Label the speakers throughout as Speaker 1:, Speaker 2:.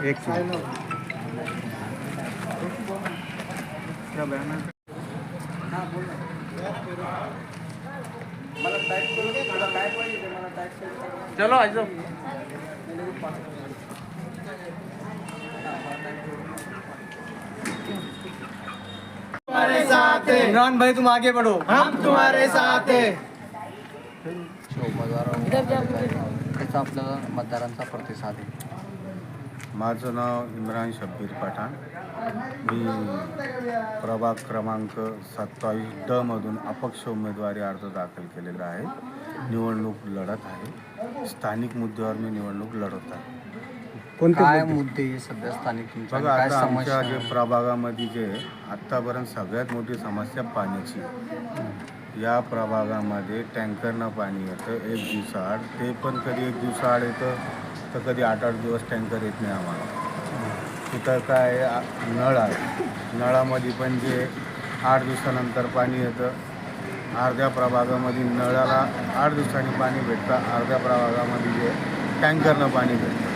Speaker 1: एक
Speaker 2: चलो आज
Speaker 3: तुम्हारे साथ हैं।
Speaker 1: इमरान भाई तुम आगे बढ़ो,
Speaker 3: हम तुम्हारे साथ हैं।
Speaker 4: कसा आपल्याला मतदारांचा प्रतिसाद आहे?
Speaker 5: माझं नाव इम्रान शब्बीर पठाण. मी प्रभाग क्रमांक 27D मधून अपक्ष उमेदवारी अर्ज दाखल केलेला आहे. निवडणूक लढत आहे. स्थानिक मुद्द्यावर मी निवडणूक लढवत आहे.
Speaker 4: काय मुद्दे सध्या स्थानिक तुमच्या
Speaker 5: बघा,
Speaker 4: काय
Speaker 5: आता आमच्या
Speaker 4: समस्या
Speaker 5: जे प्रभागामध्ये जे आत्तापर्यंत सगळ्यात मोठी समस्या पाण्याची. या प्रभागामध्ये टँकरनं पाणी येतं एक दिवसाआड. ते पण कधी एक दिवसाआड येतं तर कधी 8-8 दिवस टँकर येत नाही आम्हाला. तिथं काय नळ आहे, नळामध्ये पण जे 8 दिवसानंतर पाणी येतं. अर्ध्या प्रभागामध्ये नळाला 8 दिवसांनी पाणी भेटतं, अर्ध्या प्रभागामध्ये जे टँकरनं पाणी भेटतं.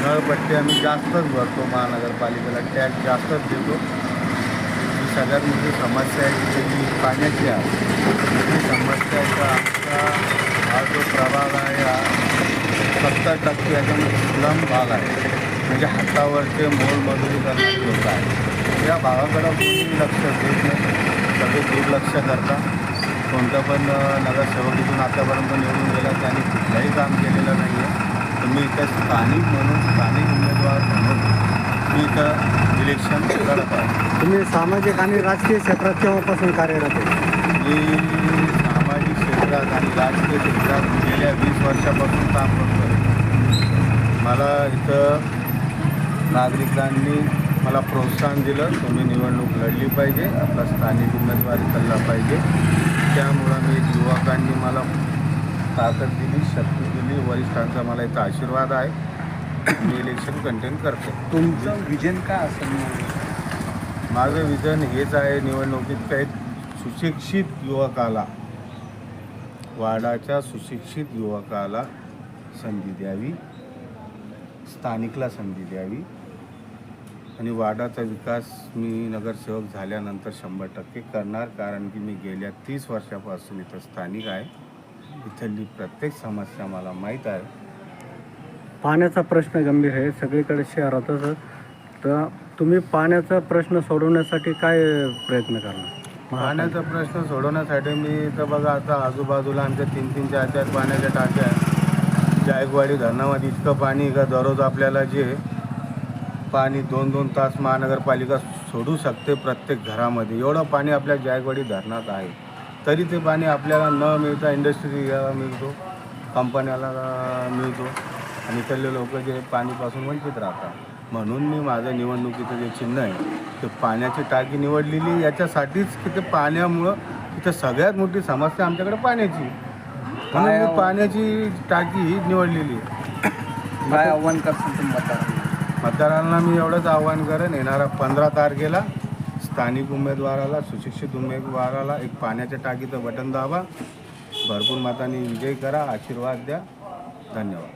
Speaker 5: नळपट्टी आम्ही जास्तच भरतो, महानगरपालिकेला टॅक्स जास्तच देतो. ही सगळ्यात मोठी समस्या आहे की पाण्याची आहे. ही समस्या आहे का आमचा हा जो प्रभाग आहे हा 70% याच्यामध्ये स्लम भाग आहे, म्हणजे हातावरचे मोलमजुरी करणारे लोक आहे. या भागाकडं कोणी लक्ष देत नाही, सगळे दुर्लक्ष करतात. कोणतं पण नगरसेवक इथून आतापर्यंत निवडून गेला त्यांनी कुठलंही काम केलेलं नाही आहे. तर मी इथं स्थानिक म्हणून स्थानिक उमेदवार म्हणून मी इथं इलेक्शन लढत आहे.
Speaker 1: तुम्ही सामाजिक आणि राजकीय क्षेत्रात केव्हापासून कार्यरत आहे?
Speaker 5: मी सामाजिक क्षेत्रात आणि राजकीय क्षेत्रात गेल्या 20 वर्षापासून काम करतो. मला इथं नागरिकांनी मला प्रोत्साहन दिलं, तुम्ही निवडणूक लढली पाहिजे, आपला स्थानिक उमेदवारी चालला पाहिजे. त्यामुळं मी युवकांनी मला ताकद दिली, शक्ती दिली. वरिष्ठांचा मला इथं आशीर्वाद आहे. मी इलेक्शन कंटेन करतो.
Speaker 4: तुमचं विजन काय असेल?
Speaker 5: माझं विजन हेच आहे निवडणुकीत काही सुशिक्षित युवकाला, वाडाच्या सुशिक्षित युवकाला संधी द्यावी, स्थानिकला संधी द्यावी. आणि वाडाचा विकास मी नगरसेवक झाल्यानंतर 100% करणार. कारण की मी गेल्या 30 वर्षापासून इथं स्थानिक आहे. इथली प्रत्येक समस्या मला माहीत आहे.
Speaker 1: पाण्याचा प्रश्न गंभीर आहे सगळीकडे शहरातच. तर तुम्ही पाण्याचा प्रश्न सोडवण्यासाठी काय प्रयत्न करणार?
Speaker 5: पाण्याचा प्रश्न सोडवण्यासाठी मी इथं बघा, आता आजूबाजूला आमच्या 3-3, 4-4 पाण्याच्या टाक्या आहेत. जायकवाडी धरणामध्ये इतकं पाणी का दररोज आपल्याला जे पाणी 2-2 तास महानगरपालिका सोडू शकते प्रत्येक घरामध्ये, एवढं पाणी आपल्या जायकवाडी धरणात आहे. तरी ते पाणी आपल्याला न मिळता इंडस्ट्रीला मिळतो, कंपन्याला मिळतो आणि इथले लोक जे पाणीपासून वंचित राहतात. म्हणून मी माझं निवडणुकीचं जे चिन्ह आहे ते पाण्याची टाकी निवडलेली याच्यासाठीच की ते पाण्यामुळं इथं सगळ्यात मोठी समस्या आमच्याकडे पाण्याची, म्हणून मी पाण्याची टाकी ही निवडलेली आहे.
Speaker 4: काय आव्हान करतील तुम्ही मतदारांना?
Speaker 5: मतदारांना मी एवढंच आव्हान करेन, येणारा 15 तारखेला स्थानिक उमेदवाराला, सुशिक्षित उमेदवाराला एक पाण्याच्या टाकीचं बटन दाबा, भरपूर मतांनी विजय करा, आशीर्वाद द्या. धन्यवाद.